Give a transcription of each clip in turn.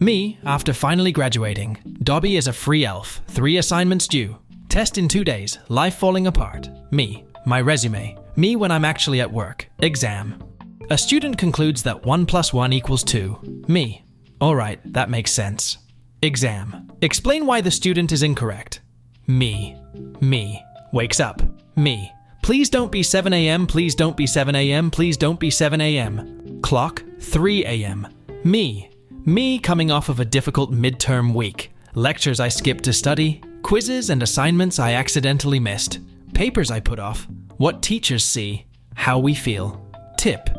Me, after finally graduating. Dobby is a free elf. 3 assignments due. Test in 2 days. Life falling apart. Me. My resume. Me when I'm actually at work. Exam. A student concludes that 1 + 1 = 2. Me. Alright, that makes sense. Exam. Explain why the student is incorrect. Me. Me. Wakes up. Me. Please don't be 7 a.m. Please don't be 7 a.m. Please don't be 7 a.m. Clock. 3 a.m. Me. Me coming off of a difficult midterm week. Lectures I skipped to study. Quizzes and assignments I accidentally missed. Papers I put off. What teachers see. How we feel. Tip.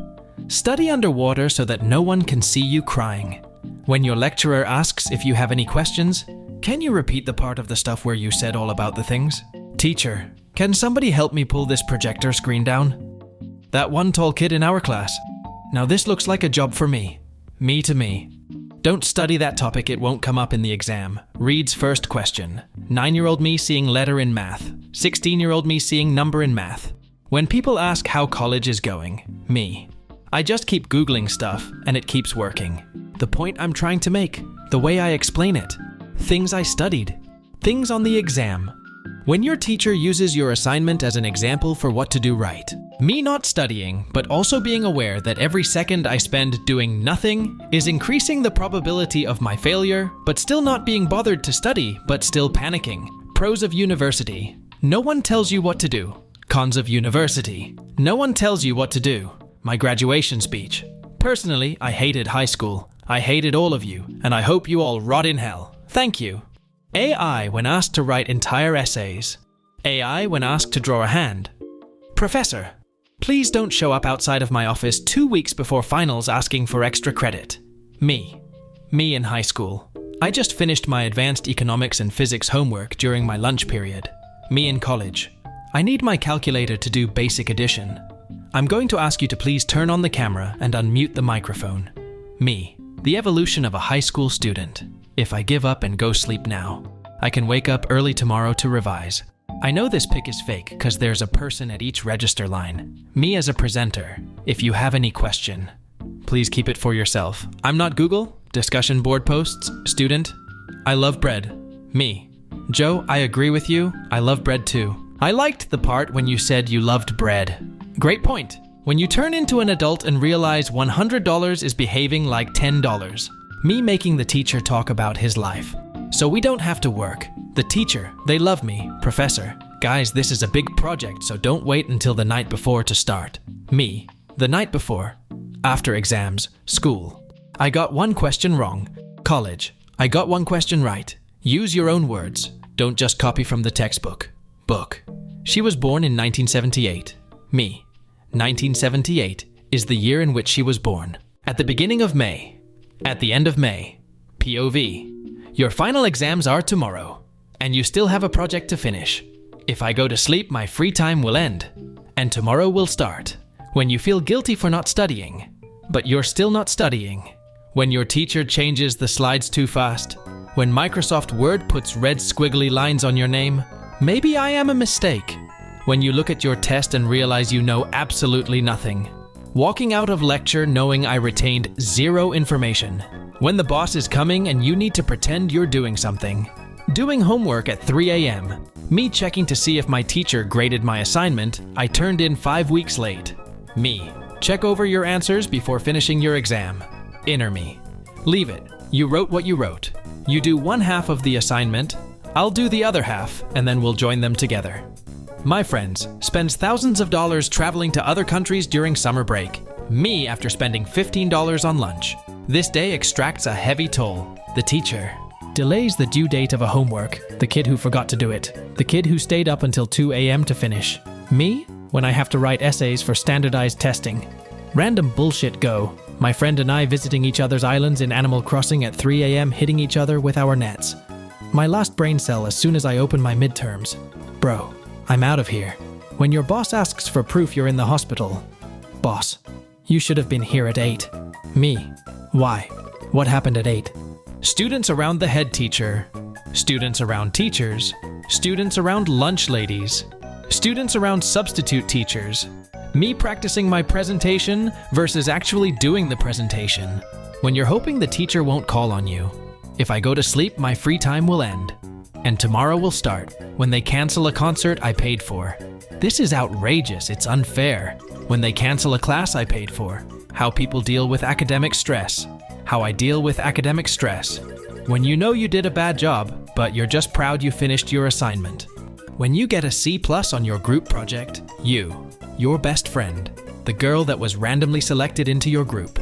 Study underwater so that no one can see you crying. When your lecturer asks if you have any questions, can you repeat the part of the stuff where you said all about the things? Teacher, can somebody help me pull this projector screen down? That one tall kid in our class. Now this looks like a job for me. Me to me. Don't study that topic, it won't come up in the exam. Reads first question. 9-year-old me seeing letter in math. 16-year-old me seeing number in math. When people ask how college is going, me. I just keep Googling stuff and it keeps working. The point I'm trying to make, the way I explain it, things I studied, things on the exam. When your teacher uses your assignment as an example for what to do right. Me not studying, but also being aware that every second I spend doing nothing is increasing the probability of my failure, but still not being bothered to study, but still panicking. Pros of university. No one tells you what to do. Cons of university. No one tells you what to do. My graduation speech. Personally, I hated high school. I hated all of you, and I hope you all rot in hell. Thank you. AI when asked to write entire essays. AI when asked to draw a hand. Professor, please don't show up outside of my office 2 weeks before finals asking for extra credit. Me. Me in high school. I just finished my advanced economics and physics homework during my lunch period. Me in college. I need my calculator to do basic addition. I'm going to ask you to please turn on the camera and unmute the microphone. Me. The evolution of a high school student. If I give up and go sleep now, I can wake up early tomorrow to revise. I know this pic is fake because there's a person at each register line. Me as a presenter. If you have any question, please keep it for yourself. I'm not Google. Discussion board posts. Student. I love bread. Me. Joe, I agree with you. I love bread too. I liked the part when you said you loved bread. Great point. When you turn into an adult and realize $100 is behaving like $10. Me making the teacher talk about his life. So we don't have to work. The teacher, they love me. Professor, guys, this is a big project, so don't wait until the night before to start. Me, the night before. After exams, school. I got one question wrong. College, I got one question right. Use your own words. Don't just copy from the textbook. Book. She was born in 1978. Me. 1978 is the year in which she was born. At the beginning of May. At the end of May. POV. Your final exams are tomorrow, and you still have a project to finish. If I go to sleep, my free time will end, and tomorrow will start. When you feel guilty for not studying, but you're still not studying. When your teacher changes the slides too fast. When Microsoft Word puts red squiggly lines on your name. Maybe I am a mistake. When you look at your test and realize you know absolutely nothing. Walking out of lecture knowing I retained 0 information. When the boss is coming and you need to pretend you're doing something. Doing homework at 3 a.m. Me checking to see if my teacher graded my assignment I turned in 5 weeks late. Me. Check over your answers before finishing your exam. Inner me. Leave it. You wrote what you wrote. You do one half of the assignment. I'll do the other half, and then we'll join them together. My friends spends thousands of dollars traveling to other countries during summer break. Me after spending $15 on lunch. This day extracts a heavy toll. The teacher delays the due date of a homework. The kid who forgot to do it. The kid who stayed up until 2 a.m. to finish. Me when I have to write essays for standardized testing. Random bullshit go. My friend and I visiting each other's islands in Animal Crossing at 3 a.m. hitting each other with our nets. My last brain cell as soon as I open my midterms. Bro. I'm out of here. When your boss asks for proof you're in the hospital. Boss, you should have been here at 8. Me. Why? What happened at 8? Students around the head teacher. Students around teachers. Students around lunch ladies. Students around substitute teachers. Me practicing my presentation versus actually doing the presentation. When you're hoping the teacher won't call on you. If I go to sleep, my free time will end. And tomorrow will start when they cancel a concert I paid for. This is outrageous, it's unfair. When they cancel a class I paid for. How people deal with academic stress. How I deal with academic stress. When you know you did a bad job, but you're just proud you finished your assignment. When you get a C+ on your group project, your best friend, the girl that was randomly selected into your group.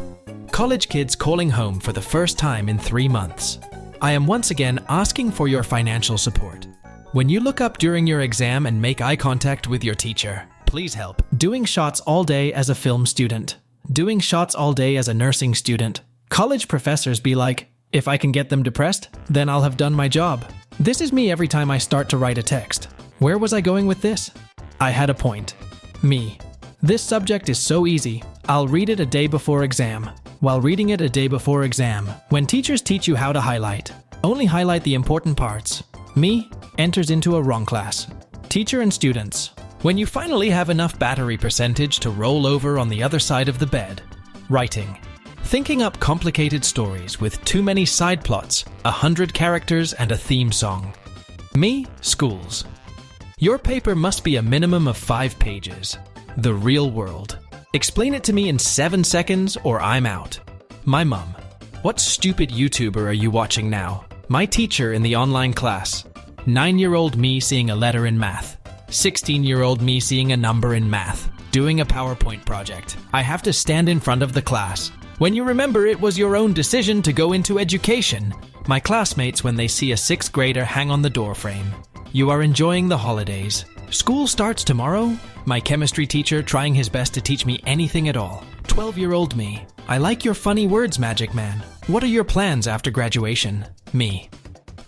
College kids calling home for the first time in 3 months. I am once again asking for your financial support. When you look up during your exam and make eye contact with your teacher, please help. Doing shots all day as a film student. Doing shots all day as a nursing student. College professors be like, if I can get them depressed, then I'll have done my job. This is me every time I start to write a text. Where was I going with this? I had a point. Me. This subject is so easy. I'll read it a day before exam. While reading it a day before exam, when teachers teach you how to highlight, only highlight the important parts. Me enters into a wrong class. Teacher and students. When you finally have enough battery percentage to roll over on the other side of the bed. Writing. Thinking up complicated stories with too many side plots, 100 characters and a theme song. Me, schools. Your paper must be a minimum of 5 pages. The real world. Explain it to me in 7 seconds or I'm out. My mum. What stupid YouTuber are you watching now? My teacher in the online class. 9-year-old me seeing a letter in math. 16-year-old me seeing a number in math. Doing a PowerPoint project. I have to stand in front of the class. When you remember it was your own decision to go into education. My classmates when they see a 6th grader hang on the doorframe. You are enjoying the holidays. School starts tomorrow? My chemistry teacher trying his best to teach me anything at all. 12-year-old me. I like your funny words, Magic Man. What are your plans after graduation? Me.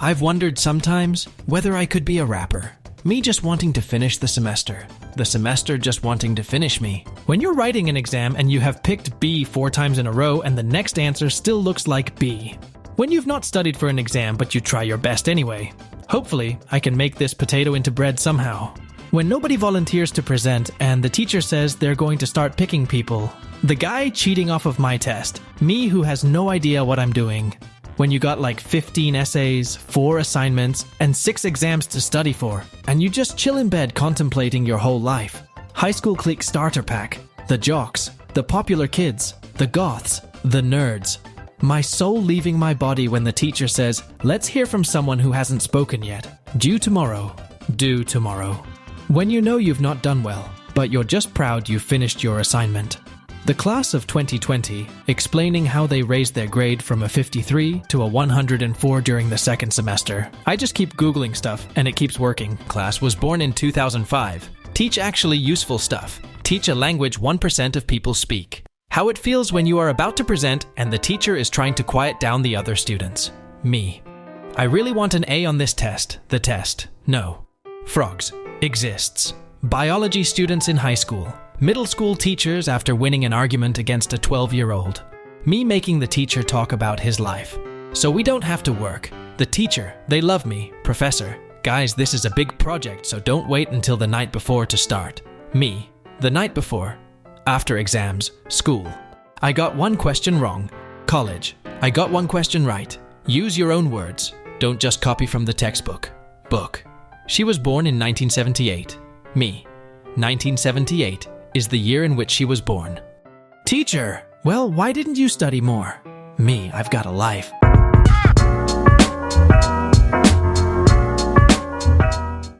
I've wondered sometimes whether I could be a rapper. Me just wanting to finish the semester. The semester just wanting to finish me. When you're writing an exam and you have picked B 4 times in a row and the next answer still looks like B. When you've not studied for an exam but you try your best anyway. Hopefully, I can make this potato into bread somehow. When nobody volunteers to present and the teacher says they're going to start picking people. The guy cheating off of my test. Me who has no idea what I'm doing. When you got like 15 essays, 4 assignments, and 6 exams to study for, and you just chill in bed contemplating your whole life. High school clique starter pack. The jocks. The popular kids. The goths. The nerds. My soul leaving my body when the teacher says, let's hear from someone who hasn't spoken yet. Due tomorrow. Due tomorrow. When you know you've not done well, but you're just proud you finished your assignment. The class of 2020, explaining how they raised their grade from a 53 to a 104 during the 2nd semester. I just keep Googling stuff, and it keeps working. Class was born in 2005. Teach actually useful stuff. Teach a language 1% of people speak. How it feels when you are about to present and the teacher is trying to quiet down the other students. Me. I really want an A on this test. The test. No. Frogs. Exists. Biology students in high school. Middle school teachers after winning an argument against a 12-year-old. Me making the teacher talk about his life. So we don't have to work. The teacher, they love me. Professor, guys, this is a big project, so don't wait until the night before to start. Me, the night before. After exams, school. I got 1 question wrong. College. I got 1 question right. Use your own words. Don't just copy from the textbook. Book. She was born in 1978. Me. 1978 is the year in which she was born. Teacher, well, why didn't you study more? Me, I've got a life.